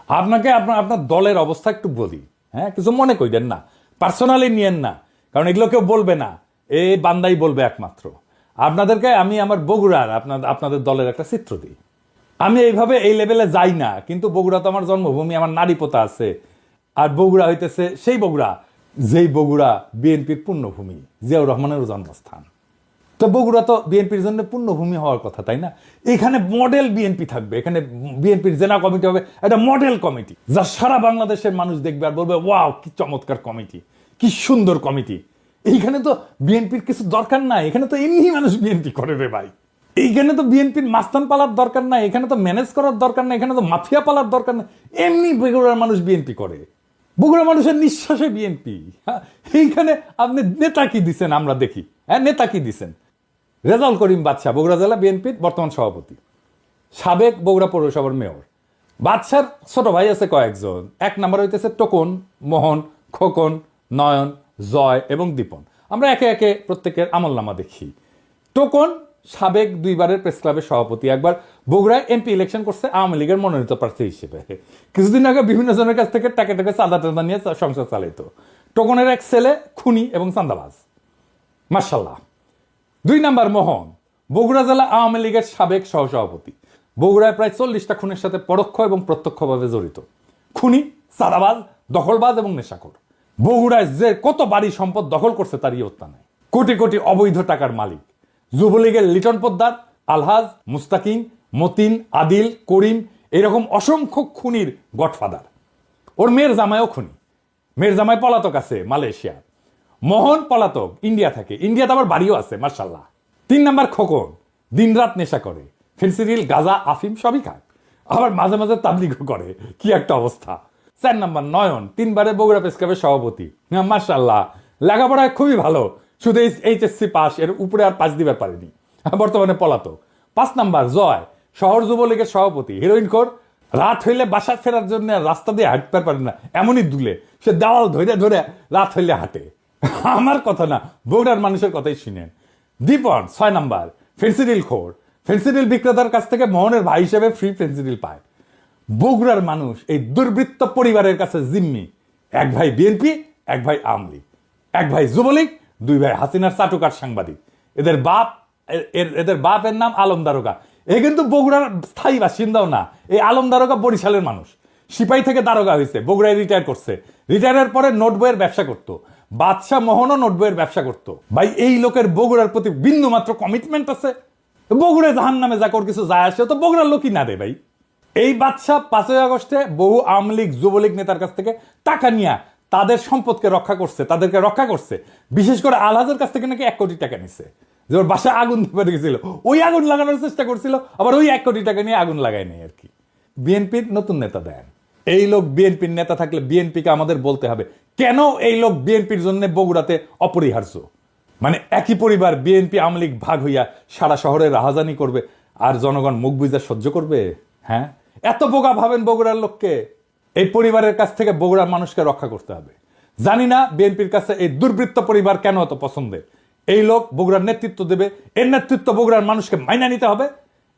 আপনাকে আপনার আপনার দলের অবস্থা একটু বলি, হ্যাঁ, কিছু মনে করেন না, পার্সোনালি নিয়েন না, কারণ এগুলো কেউ বলবে না, এই বান্দাই বলবে একমাত্র। আপনাদেরকে আমি আমার বগুড়ার আপনাদের দলের একটা চিত্র দিই। আমি এইভাবে এই লেভেলে যাই না, কিন্তু বগুড়া তো আমার জন্মভূমি, আমার নারী পোতা আছে। আর বগুড়া হইতেছে সেই বগুড়া যেই বগুড়া বিএনপির পুণ্যভূমি, জিয়াউর রহমানের জন্মস্থান। তো বগুড়া তো বিএনপির জন্য পুণ্যভূমি হওয়ার কথা, তাই না? এখানে মডেল বিএনপি থাকবে, এখানে বিএনপির জেলা কমিটি হবে একটা মডেল কমিটি, যা সারা বাংলাদেশের মানুষ দেখবে আর বলবে ওয়াও কি চমৎকার কমিটি, কি সুন্দর কমিটি। এইখানে তো বিএনপির কিছু দরকার নাই, এখানে তো এমনি মানুষ বিএনপি করে রে ভাই। এইখানে তো বিএনপির মাস্তান পালার দরকার নাই, এখানে তো ম্যানেজ করার দরকার নাই, এখানে তো মাফিয়া পালার দরকার নাই, এমনি বগুড়ার মানুষ বিএনপি করে। বগুড়া মানুষের নিঃশ্বাসে বিএনপি। এইখানে আপনি নেতা কি দিচ্ছেন আমরা দেখি, হ্যাঁ, নেতা কি দিচ্ছেন? রেজাউল করিম বাদশা বগুড়া জেলা বিএনপির বর্তমান সভাপতি, সাবেক বগুড়া পৌরসভার মেয়র। বাদশার ছোট ভাই আছে কয়েকজন। এক নাম্বার হইতেছে টোকন, মোহন, খোকন, নয়ন, জয় এবং দীপন। আমরা একে একে প্রত্যেকের আমলনামা দেখি। টোকন সাবেক 2 বারের প্রেস ক্লাবের সভাপতি, একবার বগুড়ায় এমপি ইলেকশন করছে আওয়ামী লীগের মনোনীত প্রার্থী হিসেবে। কিছুদিন আগে বিভিন্ন জনের কাছ থেকে টাকা চাঁদা টাদা নিয়ে সংসার চালাইতো। টোকনের এক ছেলে খুনি এবং চাঁদাবাজ, মার্শাল্লাহ। 2 নাম্বার মোহন, বগুড়া জেলা আওয়ামী লীগের সাবেক সহসভাপতি, বগুড়ায় প্রায় 40টা খুনের সাথে পরোক্ষ এবং প্রত্যক্ষভাবে জড়িত। খুনি, চাঁদাবাজ, দখলবাজ এবং নেশাখোর। বগুড়ায় যে কত বাড়ি সম্পদ দখল করছে তার ইয়ত্তা নাই। কোটি কোটি অবৈধ টাকার মালিক। যুবলীগের লিটন পোদ্দার, আলহাজ, মুস্তাকিম, মতিন, আদিল, করিম, এরকম অসংখ্য খুনির গডফাদার। ওর মেয়ের জামাইও খুনি, মেয়ের জামাই পলাতক আছে মালয়েশিয়া। মোহন পলাতক, ইন্ডিয়া থাকে, ইন্ডিয়াতে আবার বাড়িও আছে মার্শাল্লাহ। 3 নাম্বার খোকন, দিনরাত নেশা করে, ফেন্সিডিল, গাঁজা, আফিম সবই খায়, আবার মাঝে মাঝে তাবলিগও করে, কি একটা অবস্থা। 4 নাম্বার নয়ন, 3 বারের বগুড়া প্রেস ক্লাবের সভাপতি, মার্শাল্লাহ, লেখাপড়ায় খুবই ভালো, শুধু এইচএসসি পাস, এর উপরে আর পাস দিবার পারেনি, বর্তমানে পলাতক। 5 নাম্বার জয়, শহর যুবলীগের সভাপতি, হিরোইন খোর, রাত হইলে বাসা ফেরার জন্য রাস্তা দিয়ে হাঁটতে পারে না, এমনই দুলে, সে দেওয়াল ধরে ধরে রাত হইলে হাঁটে। আমার কথা না, বগুড়ার মানুষের কথাই শুনেন। দীপন 6 নাম্বার, ফেন্সিডিল খোর, ফেন্সিডিল বিক্রেতার কাছ থেকে মোহনের ভাই হিসেবে ফ্রি ফেন্সিডিল পায়। বগুড়ার মানুষ এই দুর্বৃত্ত পরিবারের কাছে জিম্মি। এক ভাই বিএনপি, এক ভাই আওয়ামী লীগ, এক ভাই যুবলীগ, 2 ভাই হাসিনার চাটুকার সাংবাদিক। এদের বাপের নাম আলম দারোগা। এ কিন্তু বগুড়ার স্থায়ী বাসিন্দাও না, এই আলম দারোগা বরিশালের মানুষ, সিপাহী থেকে দারোগা হয়েছে, বগুড়ায় রিটায়ার করছে। রিটায়ারের পরে নোট বইয়ের ব্যবসা করতো। বাদশাহ মোহনও নোট বইয়ের ব্যবসা করতো। ভাই এই লোকের বগুড়ার প্রতি বিন্দু মাত্র কমিটমেন্ট আছে? বগুড়ায় জাহান নামে যা কিছু যায় আসে, তো বগুড়ার লোকই না রে ভাই। এই বাদশাহ 5ই আগস্টে বহু আওয়ামী লীগ যুবলীগ নেতার কাছ থেকে টাকা নিয়ে তাদের সম্পদকে রক্ষা করছে, তাদেরকে রক্ষা করছে। বিশেষ করে আলহাজের কাছ থেকে নাকি 1 কোটি টাকা নিছে, যে ওর বাসায় আগুন ধরে গেছিল, ওই আগুন লাগানোর চেষ্টা করছিল, আবার ওই 1 কোটি টাকা নিয়ে আগুন লাগায় নেই আর কি। বিএনপির নতুন নেতা দেন, এই লোক বিএনপির নেতা থাকলে বিএনপিকে আমাদের বলতে হবে কেন এই লোক বিএনপির জন্য বগুড়াতে অপরিহার্য। মানে একই পরিবার বিএনপি আওয়ামী লীগ ভাগ হইয়া সারা শহরে রাহাজানি করবে, আর জনগণ মুখ বুঝা সহ্য করবে? হ্যাঁ, এত বোকা ভাবেন বগুড়ার লোককে? এই পরিবারের কাছ থেকে বগুড়ার মানুষকে রক্ষা করতে হবে। জানি না বিএনপির কাছে এই দুর্বৃত্ত পরিবার কেন এত পছন্দের। এই লোক বগুড়ার নেতৃত্ব দেবে, এর নেতৃত্ব বগুড়ার মানুষকে মাইনা নিতে হবে।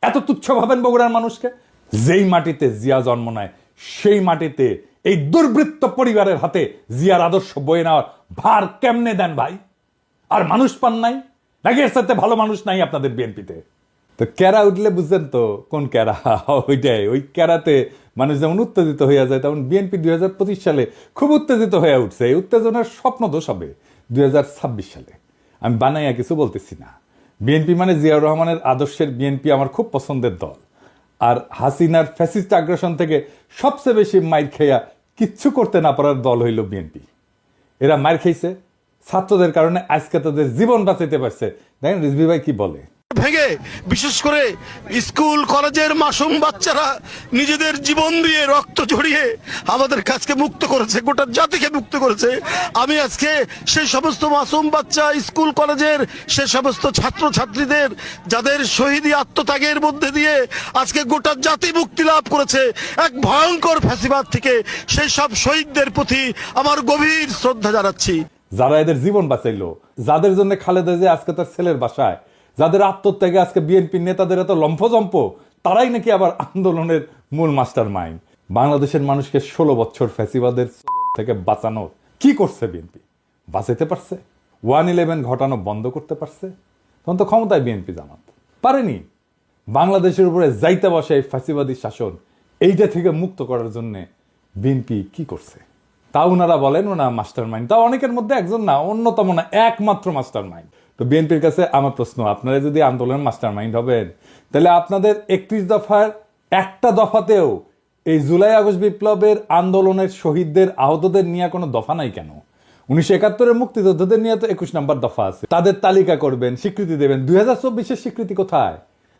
এত তুচ্ছ ভাবেন বগুড়ার মানুষকে? যেই মাটিতে জিয়া জন্ম নেয় সেই মাটিতে এই দুর্বৃত্ত পরিবারের হাতে জিয়ার আদর্শ বয়ে নেওয়ার ভার কেমনে দেন ভাই? আর মানুষ পান নাই নাকি? এর সাথে ভালো মানুষ নাই আপনাদের বিএনপিতে? তো ক্যারা উঠলে বুঝছেন তো কোন ক্যারা, ওইটাই। ওই ক্যারাতে মানুষ যেমন উত্তেজিত হয়ে যায়, তেমন বিএনপি 2025 সালে খুব উত্তেজিত হয়ে উঠছে। এই উত্তেজনার স্বপ্ন দোষ হবে 2026 সালে। আমি বানাইয়া কিছু বলতেছি না। বিএনপি মানে জিয়াউর রহমানের আদর্শের বিএনপি আমার খুব পছন্দের দল। আর হাসিনার ফ্যাসিস্ট আগ্রাসন থেকে সবচেয়ে বেশি মাইর খেয়া কিচ্ছু করতে না পারার দল হইল বিএনপি। এরা মাইর খেয়েছে, ছাত্রদের কারণে আজকে তাদের জীবন বাঁচাইতে পারছে। দেখেন রিজভি ভাই কি বলে। ভেঙে বিশেষ করে স্কুল কলেজের মাসুম বাচ্চারা নিজেদের জীবন দিয়ে রক্ত ঝরিয়ে আমাদের কাছকে মুক্ত করেছে, গোটা জাতিকে মুক্ত করেছে। আমি আজকে সেই সমস্ত মাসুম বাচ্চা, স্কুল কলেজের সে সমস্ত ছাত্র ছাত্রীদের যাদের শহীদী আত্মত্যাগের মধ্যে দিয়ে আজকে গোটা জাতি মুক্তি লাভ করেছে এক ভয়ঙ্কর ফ্যাসিবাদ থেকে, সেই সব শহীদদের প্রতি আমার গভীর শ্রদ্ধা জানাচ্ছি। যারা এদের জীবন বাঁচাইলো, যাদের জন্য খালেদা জিয়া আজকে তার ছেলের বাসায়, যাদের আত্মত্যাগে আজকে বিএনপির নেতাদের এত লম্ফজম্প, তারাই নাকি আবার আন্দোলনের মূল মাস্টার মাইন্ড। বাংলাদেশের মানুষকে 16 বছর ফ্যাসিবাদের থেকে বাঁচানোর কি করছে বিএনপি? বাঁচাতে পারছে? 1/11 ঘটানো বন্ধ করতে পারছে? তখন তো ক্ষমতায় বিএনপি জামাত পারেনি। বাংলাদেশের উপরে যাইতে বসে এই ফ্যাসিবাদী শাসন, এইটা থেকে মুক্ত করার জন্য বিএনপি কি করছে? তা ওনারা বলেন ওনারা মাস্টার মাইন্ড, তা অনেকের মধ্যে একজন না, অন্যতম না, একমাত্র মাস্টার মাইন্ড। তো বিএনপির কাছে আমার প্রশ্ন, আপনারা যদি আন্দোলনের মাস্টার মাইন্ড হবেন, তাহলে আপনাদের 31 দফার একটা দফাতেও এই জুলাই আগস্ট বিপ্লবের আন্দোলনের শহীদদের আহতদের নিয়ে কোনো দফা নাই কেন? 1971-এর মুক্তিযোদ্ধাদের নিয়ে তো 21 নম্বর দফা আছে। তাদের তালিকা করবেন, স্বীকৃতি দেবেন। 2024-এর স্বীকৃতি কোথায়?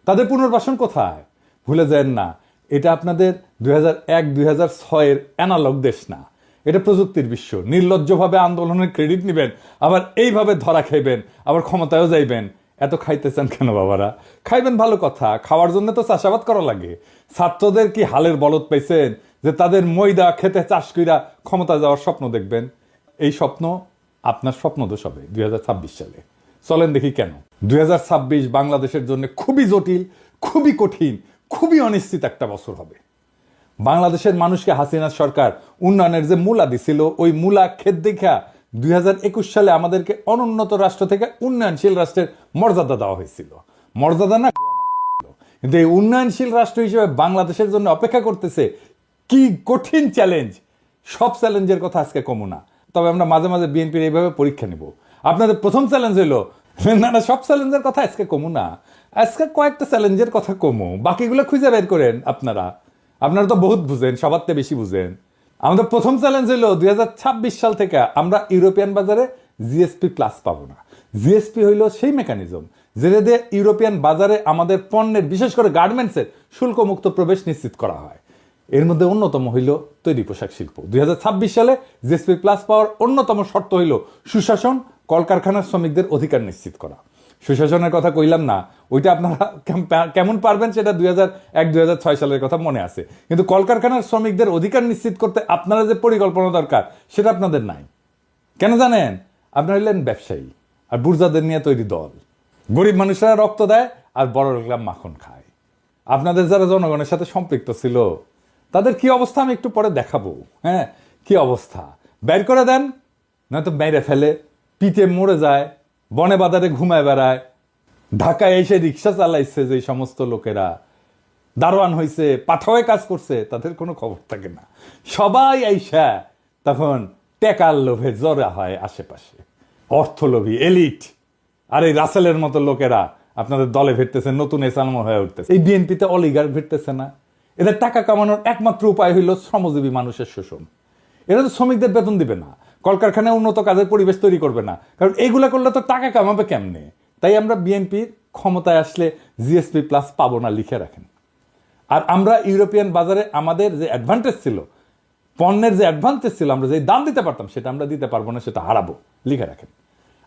তাদের পুনর্বাসন কোথায়? ভুলে যান না, এটা আপনাদের 2001-2006-এর অ্যানালগ দেশ না, এটা প্রযুক্তির বিশ্ব। নির্লজ্জভাবে আন্দোলনের ক্রেডিট নেবেন, আবার এইভাবে ধরা খাইবেন, আবার ক্ষমতায়ও যাইবেন। এত খাইতেছেন কেন বাবারা? খাইবেন ভালো কথা, খাওয়ার জন্য তো চাষাবাদ করা লাগে। ছাত্রদের কি হালের বলদ পাইছেন যে তাদের ময়দা খেতে চাষ কইরা ক্ষমতা যাওয়ার স্বপ্ন দেখবেন? এই স্বপ্ন আপনার স্বপ্ন দোষ হবে 2026 সালে। চলেন দেখি কেন। 2026 বাংলাদেশের জন্য খুবই জটিল, খুবই কঠিন, খুবই অনিশ্চিত একটা বছর হবে। বাংলাদেশের মানুষকে হাসিনা সরকার উন্নয়নের যে মূলা দিছিল, ওই মূলা খেত দেখা 2021 সালে আমাদেরকে অনুন্নত রাষ্ট্র থেকে উন্নয়নশীল রাষ্ট্রের মর্যাদা দেওয়া হয়েছিল। মর্যাদা না, কিন্তু এই উন্নয়নশীল রাষ্ট্র হিসেবে বাংলাদেশের জন্য অপেক্ষা করতেছে কি কঠিন চ্যালেঞ্জ। সব চ্যালেঞ্জের কথা আজকে কমু না, তবে আমরা মাঝে মাঝে বিএনপির এইভাবে পরীক্ষা নিব। আপনাদের প্রথম চ্যালেঞ্জ হইলো না, সব চ্যালেঞ্জের কথা আজকে কমু না, আজকে কয়েকটা চ্যালেঞ্জের কথা কমু, বাকিগুলো খুঁজে বের করেন। আপনারা তো বহুত বুঝেন, সবার থেকে বেশি বুঝেন। আমাদের প্রথম চ্যালেঞ্জ হলো 2026 সাল থেকে আমরা ইউরোপিয়ান বাজারে জিএসপি প্লাস পাবো না। জিএসপি হইল সেই মেকানিজম যেটা দিয়ে ইউরোপিয়ান বাজারে আমাদের পণ্যের, বিশেষ করে গার্মেন্টসের শুল্কমুক্ত প্রবেশ নিশ্চিত করা হয়। এর মধ্যে অন্যতম হইল তৈরি পোশাক শিল্প। 2026 সালে জিএসপি প্লাস পাওয়ার অন্যতম শর্ত হইল সুশাসন, কলকারখানার শ্রমিকদের অধিকার নিশ্চিত করা। সুশাসনের কথা কইলাম না, ওইটা আপনারা কেমন পারবেন সেটা 2001-2006 সালের কথা মনে আছে, কিন্তু কলকারখানার শ্রমিকদের অধিকার নিশ্চিত করতে আপনারা যে পরিকল্পনা দরকার সেটা আপনাদের নাই। কেন জানেন? আপনারা হইলেন ব্যবসায়ী আর বুর্জাদের নিয়ে তৈরি দল। গরিব মানুষরা রক্ত দেয় আর বড় লোকরা মাখন খায়। আপনাদের যারা জনগণের সাথে সম্পৃক্ত ছিল তাদের কি অবস্থা আমি একটু পরে দেখাবো। হ্যাঁ, কি অবস্থা, বের করে দেন, নয়তো মেরে ফেলে, পিঠে মরে যায়, বনে বাজারে ঘুমায় বেড়ায়। ঢাকায় এসে রিক্সা চালাইছে যে সমস্ত লোকেরা, দারোয়ান হয়েছে, পাঠাওয়ে কাজ করছে, তাদের কোনো খবর থাকে না। সবাই আইসা তখন টেকার লোভে জড়া হয় আশেপাশে, অর্থলোভী এলিট। আর এই রাসেলের মতো লোকেরা আপনাদের দলে ভিড়তেছে, নতুন এসালমো হয়ে উঠতেছে। এই বিএনপিতে অলিগার্ক ভিড়তেছে না? এদের টাকা কামানোর একমাত্র উপায় হইল শ্রমজীবী মানুষের শোষণ। এরা তো শ্রমিকদের বেতন দিবে না, কলকারখানায় উন্নত কাজের পরিবেশ তৈরি করবে না, কারণ এইগুলা করলে তো টাকা কামাবে কেমনে। তাই আমরা বিএনপির ক্ষমতায় আসলে জিএসপি প্লাস পাবো না, লিখে রাখেন। আর আমরা ইউরোপিয়ান বাজারে আমাদের যে অ্যাডভান্টেজ ছিল, পণ্যের যে অ্যাডভান্টেজ ছিল, আমরা যে দাম দিতে পারতাম সেটা আমরা দিতে পারবো না, সেটা হারাবো, লিখে রাখেন।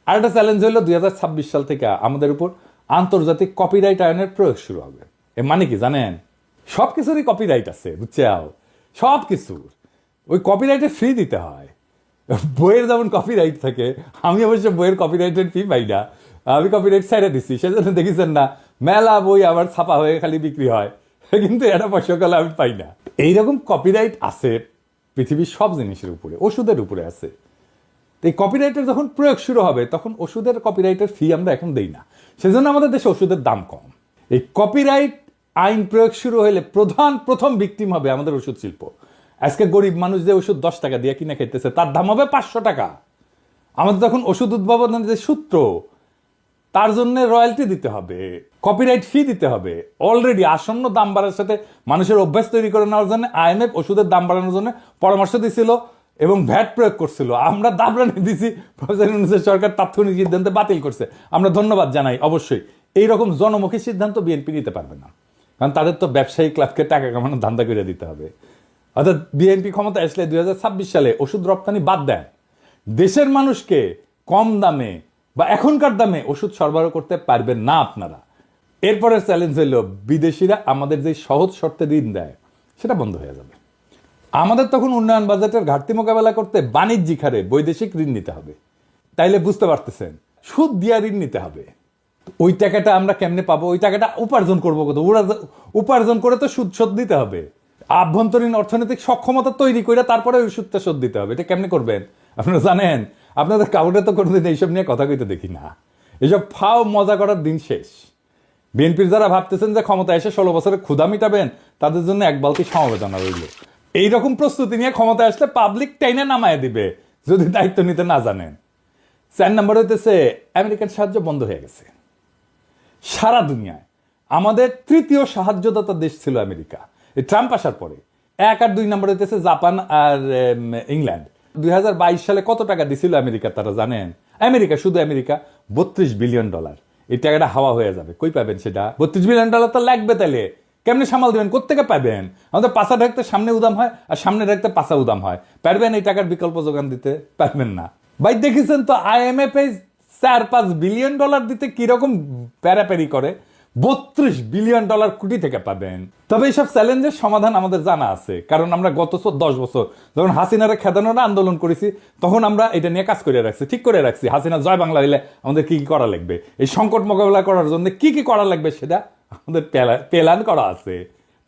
আর একটা চ্যালেঞ্জ হলো 2026 সাল থেকে আমাদের উপর আন্তর্জাতিক কপিরাইট আইনের প্রয়োগ শুরু হবে। এর মানে কি জানেন? সব কিছুরই কপিরাইট আছে, বুঝছাও, সব কিছুর। ওই কপিরাইটে ফ্রি দিতে হয়। বইয়ের যেমন কপিরাইট থাকে, আমি অবশ্য বইয়ের কপিরাইটের ফি পাই না, আমি কপিরাইট ছেড়ে দিচ্ছি। সেজন্য দেখেছেন না মেলা বই আবার ছাপা হয়ে খালি বিক্রি হয়, কিন্তু এটা পয়সাকালে আমি পাই না। এইরকম কপিরাইট আছে পৃথিবীর সব জিনিসের উপরে, ওষুধের উপরে আছে। এই কপিরাইটের যখন প্রয়োগ শুরু হবে তখন ওষুধের কপিরাইটের ফি আমরা এখন দেই না, সেজন্য আমাদের দেশে ওষুধের দাম কম। এই কপিরাইট আইন প্রয়োগ শুরু হলে প্রথম ভিকটিম হবে আমাদের ওষুধ শিল্প। আজকে গরিব মানুষ যে ওষুধ 10 টাকা দিয়ে কিনে খেতেছে তার দাম হবে 500 টাকা। আমাদের তখন ওষুধ উদ্ভাবনের যে সূত্র, তার জন্য রয়্যালটি দিতে হবে, কপিরাইট ফি দিতে হবে। অলরেডি আসন্ন দাম বাড়ার সাথে মানুষের অভ্যাস তৈরি করে নেওয়ার জন্য আইএমএফ ওষুধের দাম বাড়ানোর জন্য পরামর্শ দিছিল এবং ভ্যাট প্রয়োগ করছিল। আমরা দাবরানি দিছি, প্রফেসর ইউনূসের সরকার তাৎক্ষণিক সিদ্ধান্তে বাতিল করছে। আমরা ধন্যবাদ জানাই। অবশ্যই এইরকম জনমুখী সিদ্ধান্ত বিএনপি নিতে পারবে না, কারণ তাদের তো ব্যবসায়ী ক্লাবকে টাকা কামানোর ধান্দা করে দিতে হবে। অর্থাৎ বিএনপি ক্ষমতা আসলে 2026 সালে ওষুধ রপ্তানি বাদ দেন, দেশের মানুষকে কম দামে বা এখনকার দামে ওষুধ সরবরাহ করতে পারবেন না আপনারা। এরপরের চ্যালেঞ্জ হলো বিদেশিরা আমাদের যে সহজ শর্তে ঋণ দেয় সেটা বন্ধ হয়ে যাবে। আমাদের তখন উন্নয়ন বাজেটের ঘাটতি মোকাবেলা করতে বাণিজ্যিক হারে বৈদেশিক ঋণ নিতে হবে। তাইলে বুঝতে পারতেছেন, সুদ দিয়া ঋণ নিতে হবে। ওই টাকাটা আমরা কেমনে পাবো? ওই টাকাটা উপার্জন করবো কত? উপার্জন করে তো সুদ শোধ দিতে হবে। আভ্যন্তরীণ অর্থনৈতিক সক্ষমতা তৈরি করে তারপরে ওই সুদটা শোধ দিতে হবে। এটা কেমনে করবেন আপনারা জানেন? আপনাদের কাউরে তো কোনোদিন এইসব নিয়ে কথা কইতে দেখি না। এইসব ফাও মজা করার দিন শেষ। বিএনপির যারা ভাবতেছেন যে ক্ষমতা এসে 16 বছরে ক্ষুধা মিটাবেন, তাদের জন্য এক বালতি সমবেদনা রইল। এইরকম প্রস্তুতি নিয়ে ক্ষমতা আসলে পাবলিক টাইনে নামায় দিবে যদি দায়িত্ব নিতে না জানেন। 4 নম্বর হইতেছে আমেরিকান সাহায্য বন্ধ হয়ে গেছে সারা দুনিয়ায়। আমাদের তৃতীয় সাহায্যদাতা দেশ ছিল আমেরিকা এই ট্রাম্প আসার পরে। 1 আর 2 নম্বর হইতেছে জাপান আর ইংল্যান্ড। 2022 সালে কত টাকা দিছিল আমেরিকা তারা জানেন? আমেরিকা, শুধু আমেরিকা, $32 বিলিয়ন। এই টাকাটা হাওয়া হয়ে যাবে। কই পাবেন সেটা? $32 বিলিয়ন তো লাগবে। তাহলে কেমনে সামাল দিবেন? কোত্থেকে পাবেন? আমাদের পাশা ঢাকতে সামনে উদাম হয়, আর সামনে ঢাকতে পাশা উদাম হয়। পারবেন এই টাকার বিকল্প যোগান দিতে? পারবেন না ভাই। দেখেছেন তো IMF $4-5 বিলিয়ন দিতে কিরকম প্যারাপ্যারি করে। $32 বিলিয়ন কোটি থেকে পাবেন। তবে এইসব চ্যালেঞ্জের সমাধান আমাদের জানা আছে, কারণ আমরা গত 10 বছর যখন হাসিনারে খেদানোর আন্দোলন করেছি, তখন আমরা এটা নিয়ে কাজ করে রাখছি, ঠিক করে রাখছি। হাসিনা জয় বাংলা হইলে আমাদের কি কি করা লাগবে, এই সংকট মোকাবেলা করার জন্য কি কি করা লাগবে, সেটা আমাদের প্ল্যান করা আছে।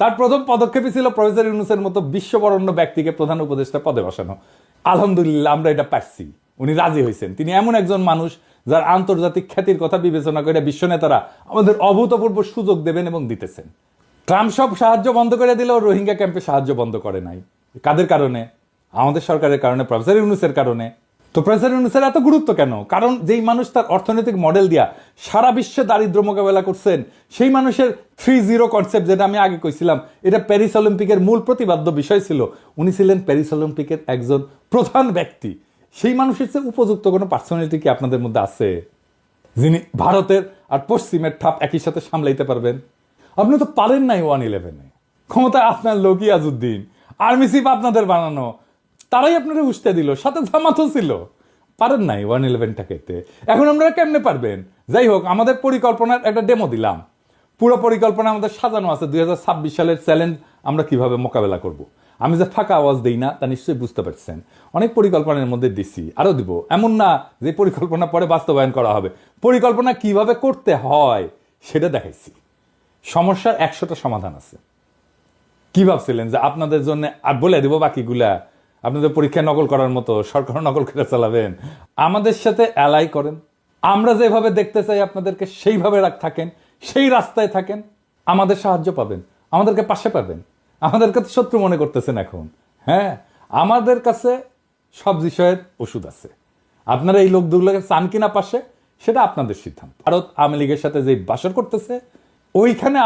তার প্রথম পদক্ষেপই ছিল প্রফেসর ইউনূসের মতো বিশ্ববরণ্য ব্যক্তিকে প্রধান উপদেষ্টা পদে বসানো। আলহামদুলিল্লাহ আমরা এটা পারছি। উনি রাজি হয়েছেন। তিনি এমন একজন মানুষ যার আন্তর্জাতিক খ্যাতির কথা বিবেচনা করে বিশ্ব নেতারা আমাদের অভূতপূর্ব সুযোগ দেবেন এবং দিতেছেন। ট্রাম্প সব সাহায্য বন্ধ করে দিলেও রোহিঙ্গা ক্যাম্পে সাহায্য বন্ধ করে নাই। কাদের কারণে? আমাদের সরকারের কারণে, প্রফেসর ইউনূসের কারণে। তো প্রফেসর ইউনূসের এত গুরুত্ব কেন? কারণ যেই মানুষ তার অর্থনৈতিক মডেল দিয়া সারা বিশ্বে দারিদ্র মোকাবেলা করছেন, সেই মানুষের 3-0 কনসেপ্ট, যেটা আমি আগে কইছিলাম, এটা প্যারিস অলিম্পিকের মূল প্রতিপাদ্য বিষয় ছিল। উনি ছিলেন প্যারিস অলিম্পিকের একজন প্রধান ব্যক্তি। সেই মানুষের চেয়ে উপযুক্ত কোনো পার্সোনালিটি কি আপনাদের মধ্যে আছে, যিনি ভারতের আর পশ্চিমের ঠাপ একই সাথে সামলাইতে পারবেন? আপনি তো পারেন নাই 1-11-এ। ক্ষমতায় আপনার লোক ইয়াজউদ্দিন, আর্মি চিফ আপনাদের বানানো, তারাই আপনারা উস্তে দিল, সাথে জামাতও ছিল। পারেন নাই 1-11টাকে। এখন আমরা কেমনে পারবেন? যাই হোক, আমাদের পরিকল্পনার একটা ডেমো দিলাম। পুরো পরিকল্পনা আমাদের সাজানো আছে। 2026 সালের চ্যালেঞ্জ আমরা কিভাবে মোকাবেলা করব। আমি যে ফাঁকা আওয়াজ দিই না তা নিশ্চয়ই বুঝতে পারছেন। অনেক পরিকল্পনার মধ্যে দিছি, আরো দিব। এমন না যে পরিকল্পনা পরে বাস্তবায়ন করা হবে। পরিকল্পনা কিভাবে করতে হয় সেটা দেখাইছি। সমস্যার 100টা সমাধান আছে। কি ভাবছিলেন যে আপনাদের জন্য আর বলে দিব বাকিগুলা আপনাদের পরীক্ষায় নকল করার মতো সরকার নকল করে চালাবেন? আমাদের সাথে অ্যালাই করেন। আমরা যেভাবে দেখতে চাই আপনাদেরকে সেইভাবে থাকেন, সেই রাস্তায় থাকেন, আমাদের সাহায্য পাবেন, আমাদেরকে পাশে পাবেন। আমাদেরকে তো শত্রু মনে করতেছেন এখন। হ্যাঁ, আমাদের কাছে সব বিষয়ের ওষুধ আছে। আপনারা এই লোকগুলোকে চান কিনা পাশে, সেটা আপনাদের সিদ্ধান্ত। ভারত আওয়ামী লীগের সাথে যে বাসর করতেছে, ওইখানে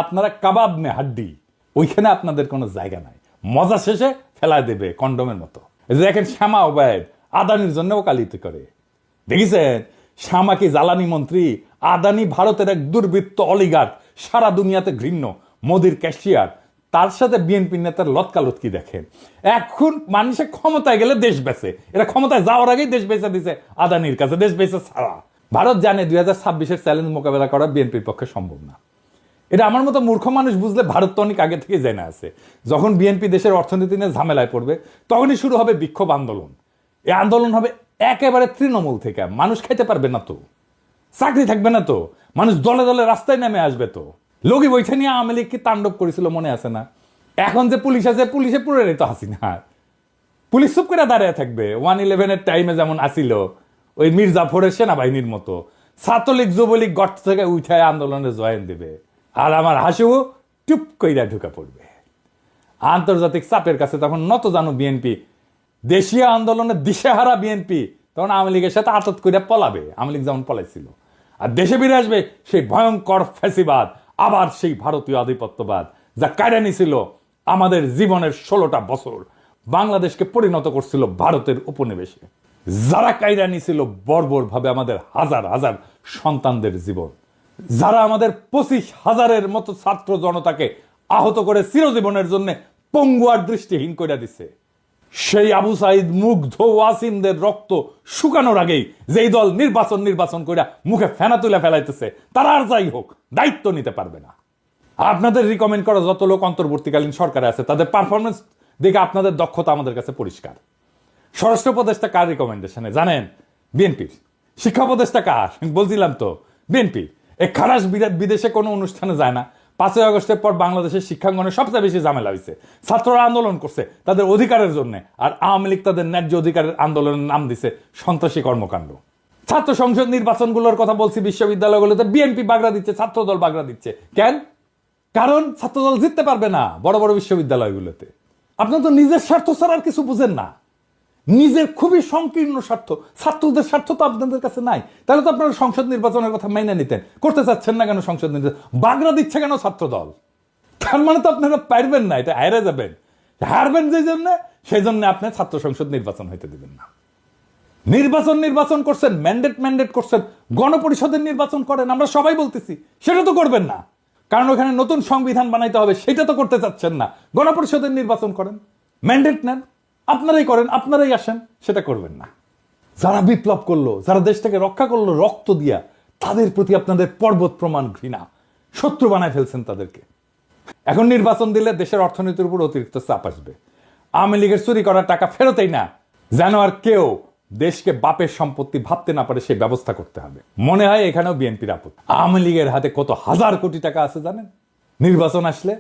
আপনারা কাবাব নে হাড্ডি, ওইখানে আপনাদের কোনো জায়গা নাই। মজা শেষে ফেলায় দেবে কন্ডমের মতো। এই যে দেখেন শ্যামা ওবায়দ আদানির জন্য ওকালতি করে, দেখেছেন? শ্যামা কি জ্বালানি মন্ত্রী? আদানি ভারতের এক দুর্বৃত্ত অলিগার্ক, সারা দুনিয়াতে ঘৃণ্য, মোদির ক্যাশিয়ার। তার সাথে বিএনপি নেতার লতকালতকি দেখেন। এখন মানুষের ক্ষমতায় গেলে দেশ বেচে, এরা ক্ষমতায় যাওয়ার আগেই দেশ বেচে দিছে আদানির কাছে, দেশ বেচে ছাড়া। ভারত জানে 2026-এর চ্যালেঞ্জ মোকাবেলা করা বিএনপির পক্ষে সম্ভব না। এটা আমার মতো মূর্খ মানুষ বুঝলে ভারত তো অনেক আগে থেকে জেনে আছে। যখন বিএনপি দেশের অর্থনীতি নিয়ে ঝামেলায় পড়বে, তখনই শুরু হবে বিক্ষোভ আন্দোলন। এই আন্দোলন হবে একেবারে তৃণমূল থেকে। মানুষ খাইতে পারবে না তো, চাকরি থাকবে না তো, মানুষ দলে দলে রাস্তায় নেমে আসবে তো। লগি বৈঠা নিয়ে আওয়ামী লীগ কি তাণ্ডব করেছিল মনে আছে না? এখন যে পুলিশ আছে, পুলিশে পুরো তো হাসিনা। পুলিশ চুপ করে দাঁড়িয়ে থাকবে। 1-11-এর টাইমে যেমন আসিল ওই মির্জাফরের সেনাবাহিনীর মতো। ছাত্রলীগ যুবলীগ গর্ত থেকে উঠায় আন্দোলনে জয়েন দেবে, আর আমার হাসিও টুপ কইরা ঢুকা পড়বে। আন্তর্জাতিক চাপের কাছে তখন নত জানো বিএনপি, দেশীয় আন্দোলনে দিশেহারা বিএনপি তখন আওয়ামী লীগের সাথে আতত করে পলাবে। আওয়ামী লীগ যেমন পলাইছিল। আর দেশে ফিরে আসবে সেই ভয়ঙ্কর ফ্যাসিবাদ, আবার সেই ভারতীয় আধিপত্যবাদ, যা কায়রা নিছিল আমাদের জীবনের 16টা বছর, বাংলাদেশকে পরিণত করছিল ভারতের উপনিবেশে। যারা কায়রা নিছিল বর্বর ভাবে আমাদের হাজার হাজার সন্তানদের জীবন, যারা আমাদের 25,000-এর মতো ছাত্র জনতাকে আহত করে চিরজীবনের জন্য পঙ্গু আর দৃষ্টিহীন করে দিছে। সেই আবু সাইদ মুগ্ধ ওয়াসিমদের রক্ত শুকানোর আগেই যেই দল নির্বাচন করে মুখে ফেনা তুলে ফেলাইতেছে, তারা আর যাই হোক দায়িত্ব নিতে পারবে না। আপনাদের রিকমেন্ড করা যত লোক অন্তর্বর্তীকালীন সরকারে আছে, তাদের পারফরমেন্স দেখে আপনাদের দক্ষতা আমাদের কাছে পরিষ্কার। স্বরাষ্ট্র উপদেষ্টা কার রিকমেন্ডেশনে জানেন? বিএনপির। শিক্ষা উপদেষ্টা কার? বলছিলাম তো, বিএনপি। এই খারাস বিদেশে কোনো অনুষ্ঠানে যায় না, 5ই আগস্টের পর বাংলাদেশের শিক্ষাঙ্গনে সবচেয়ে বেশি ঝামেলা হয়েছে। ছাত্ররা আন্দোলন করছে তাদের অধিকারের জন্য, আর আওয়ামী লীগ তাদের ন্যায্য অধিকারের আন্দোলনের নাম দিছে সন্ত্রাসী কর্মকাণ্ড। ছাত্র সংসদ নির্বাচনগুলোর কথা বলছি, বিশ্ববিদ্যালয়গুলোতে বিএনপি বাগড়া দিচ্ছে, ছাত্রদল বাগড়া দিচ্ছে। কেন? কারণ ছাত্রদল জিততে পারবে না বড় বড় বিশ্ববিদ্যালয়গুলোতে। আপনার তো নিজের স্বার্থ ছাড়া আর কিছু বুঝেন না, নিজের খুবই সংকীর্ণ স্বার্থ। ছাত্রদের স্বার্থ তো আপনাদের কাছে নাই, তাহলে তো আপনারা সংসদ নির্বাচনের কথা মাইনে নিতেন। করতে চাচ্ছেন না কেন সংসদ নির্বাচন? বাগড়া দিচ্ছে কেন ছাত্রদল? তার মানে তো আপনারা পারবেন না, এটা হারে যাবেন। হারবেন যে জন্য, সেই জন্য আপনি ছাত্র সংসদ নির্বাচন হইতে দিবেন না। নির্বাচন করছেন, ম্যান্ডেট করছেন, গণপরিষদের নির্বাচন করেন, আমরা সবাই বলতেছি। সেটা তো করবেন না, কারণ ওখানে নতুন সংবিধান বানাইতে হবে, সেটা তো করতে চাচ্ছেন না। গণপরিষদের নির্বাচন করেন, ম্যান্ডেট নেন, আপনারাই করেন, আপনারাই আসেন। সেটা করবেন না। যারা বিপ্লব করলো, যারা দেশটাকে রক্ষা করলো রক্ত দিয়া, তাদের প্রতি আপনাদের পর্বত প্রমাণ ঘৃণা, শত্রু বানায় ফেলছেন তাদেরকে। এখন নির্বাচন দিলে দেশের অর্থনীতির উপর অতিরিক্ত চাপ আসবে। আওয়ামী লীগের চুরি করা টাকা ফেরতেই না, যেন আর কেউ দেশকে বাপের সম্পত্তি ভাবতে না পারে, সেই ব্যবস্থা করতে হবে। মনে হয় এখানেও বিএনপির আপত্তি। আওয়ামী লীগের হাতে কত হাজার কোটি টাকা আছে জানেন? নির্বাচন আসলে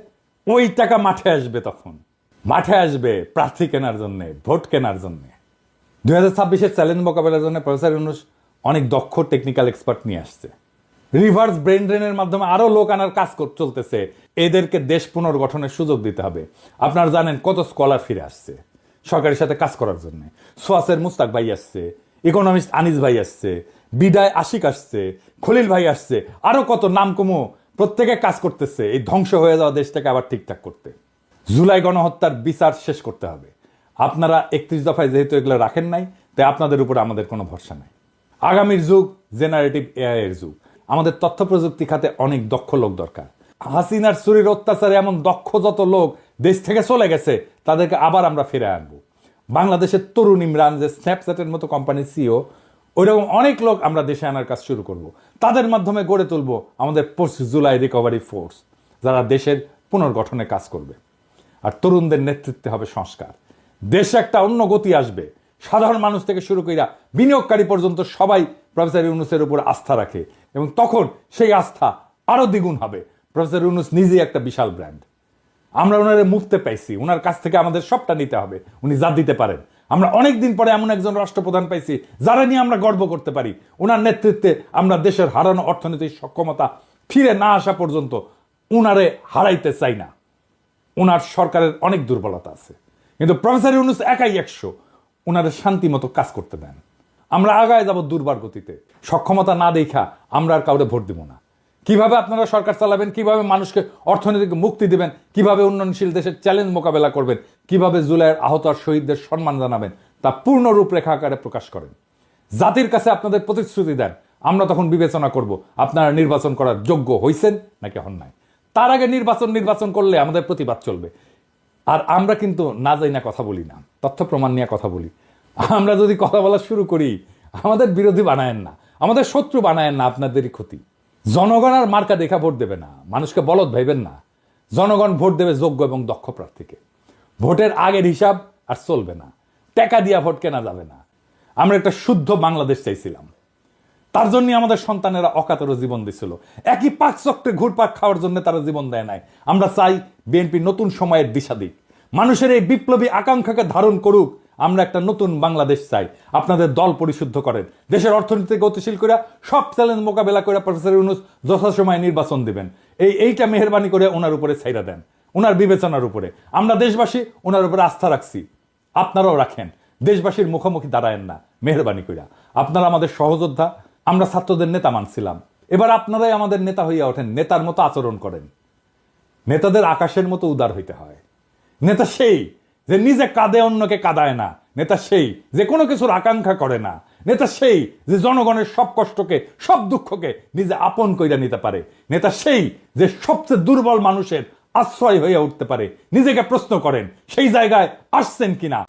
ওই টাকা মাঠে আসবে, তখন মাঠে আসবে প্রার্থী কেনার জন্য, ভোট কেনার জন্য। 2026-এর চ্যালেঞ্জ মোকাবেলার জন্য প্রফেসর ইউনূস অনেক দক্ষ টেকনিক্যাল এক্সপার্ট নিয়ে আসছে। রিভার্স ব্রেন ড্রেনের মাধ্যমে আরো লোক আনার কাজ চলতেছে। এদেরকে দেশ পুনর্গঠনের সুযোগ দিতে হবে। আপনারা জানেন কত স্কলার ফিরে আসছে সরকারের সাথে কাজ করার জন্য। সোয়াসের মুস্তাক ভাই আসছে, ইকোনমিস্ট আনিস ভাই আসছে, বিদায় আশিক আসছে, খলিল ভাই আসছে, আরো কত নাম কমো, প্রত্যেকে কাজ করতেছে এই ধ্বংস হয়ে যাওয়া দেশটাকে আবার ঠিকঠাক করতে। জুলাই গণহত্যার বিচার শেষ করতে হবে। আপনারা 31 দফায় যেহেতু এগুলো রাখেন নাই, তাই আপনাদের উপরে আমাদের কোনো ভরসা নাই। আগামীর যুগ জেনারেটিভ এআই এর যুগ। আমাদের তথ্য প্রযুক্তি খাতে অনেক দক্ষ লোক দরকার। হাসিনার চুরির অত্যাচারে এমন দক্ষ যত লোক দেশ থেকে চলে গেছে, তাদেরকে আবার আমরা ফিরে আনবো। বাংলাদেশের তরুণ ইমরান, যে স্ন্যাপচ্যাটের মতো কোম্পানির সিও, ওইরকম অনেক লোক আমরা দেশে আনার কাজ শুরু করব। তাদের মাধ্যমে গড়ে তুলবো আমাদের পোস্ট জুলাই রিকভারি ফোর্স, যারা দেশের পুনর্গঠনে কাজ করবে। আর তরুণদের নেতৃত্বে হবে সংস্কার। দেশে একটা অন্য গতি আসবে। সাধারণ মানুষ থেকে শুরু কইরা বিনিয়োগকারী পর্যন্ত সবাই প্রফেসর ইউনূসের উপর আস্থা রাখে, এবং তখন সেই আস্থা আরো দ্বিগুণ হবে। প্রফেসর ইউনূস নিজেই একটা বিশাল ব্র্যান্ড। আমরা ওনারে মুক্তে পাইছি, ওনার কাছ থেকে আমাদের সবটা নিতে হবে। উনি যা দিতে পারেন। আমরা অনেকদিন পরে এমন একজন রাষ্ট্রপ্রধান পাইছি যারা নিয়ে আমরা গর্ব করতে পারি। ওনার নেতৃত্বে আমরা দেশের হারানো অর্থনৈতিক সক্ষমতা ফিরে না আসা পর্যন্ত উনারে হারাইতে চাই না। ওনার সরকারের অনেক দুর্বলতা আছে, কিন্তু প্রফেসর ইউনূস একাই 100। ওনারে শান্তি মতো কাজ করতে দেন। আমরা আগায় যাব দুর্বার গতিতে। সক্ষমতা না দেখা আমরা আর কাউরে ভোট দিব না। কিভাবে আপনারা সরকার চালাবেন, কিভাবে মানুষকে অর্থনৈতিক মুক্তি দিবেন, কিভাবে উন্নয়নশীল দেশের চ্যালেঞ্জ মোকাবেলা করবেন, কিভাবে জুলাইয়ের আহত আর শহীদদের সম্মান জানাবেন, তা পূর্ণ রূপরেখা আকারে প্রকাশ করেন। জাতির কাছে আপনাদের প্রতিশ্রুতি দেন। আমরা তখন বিবেচনা করব আপনারা নির্বাচন করার যোগ্য হইছেন নাকি হন নাই। তার আগে নির্বাচন করলে আমাদের প্রতিবাদ চলবে। আর আমরা কিন্তু না যাই না কথা বলি না, তথ্য প্রমাণ নিয়ে কথা বলি। আমরা যদি কথা বলা শুরু করি, আমাদের বিরোধী বানায়েন না, আমাদের শত্রু বানায়েন না, আপনাদেরই ক্ষতি। জনগণ আর মার্কা দেখা ভোট দেবে না, মানুষকে বলদ ভাইবেন না। জনগণ ভোট দেবে যোগ্য এবং দক্ষ প্রার্থীকে। ভোটের আগের হিসাব আর চলবে না, টাকা দিয়া ভোট কেনা যাবে না। আমরা একটা শুদ্ধ বাংলাদেশ চাইছিলাম, তার জন্য আমাদের সন্তানেরা অকাতর জীবন দিছিল। একই পাক চক্রে ঘুরপাক খাওয়ার জন্য তারা জীবন দেয় নাই। আমরা চাই বিএনপি নতুন সময়ের দিশা দিক, মানুষের এই বিপ্লবী আকাঙ্ক্ষাকে ধারণ করুক। আমরা একটা নতুন বাংলাদেশ চাই। আপনাদের দল পরিশুদ্ধ করেন, দেশের অর্থনীতি গতিশীল করে সব চ্যালেঞ্জ মোকাবেলা করে প্রফেসর ইউনূস যথাসময়ে নির্বাচন দিবেন। এইটা মেহেরবানি করে ওনার উপরে ছাইরা দেন, ওনার বিবেচনার উপরে। আমরা দেশবাসী ওনার উপরে আস্থা রাখছি, আপনারাও রাখেন। দেশবাসীর মুখোমুখি দাঁড়ায়েন না মেহেরবানি কইরা। আপনারা আমাদের সহযোদ্ধা, আমরা ছাত্রদের নেতা মানছিলাম। এবার আপনারাই আমাদের নেতা হইয়া ওঠেন, নেতার মতো আচরণ করেন। নেতাদের আকাশের মতো উদার হইতে হয়। নেতা সেই যে নিজে কাঁদে, অন্যকে কাঁদায় না। নেতা সেই যে কোনো কিছুর আকাঙ্ক্ষা করে না। নেতা সেই যে জনগণের সব কষ্টকে, সব দুঃখকে নিজে আপন কইরা নিতে পারে। নেতা সেই যে সবচেয়ে দুর্বল মানুষের আশ্রয় হয়ে উঠতে পারে। নিজেকে প্রশ্ন করেন সেই জায়গায় আসছেন কিনা।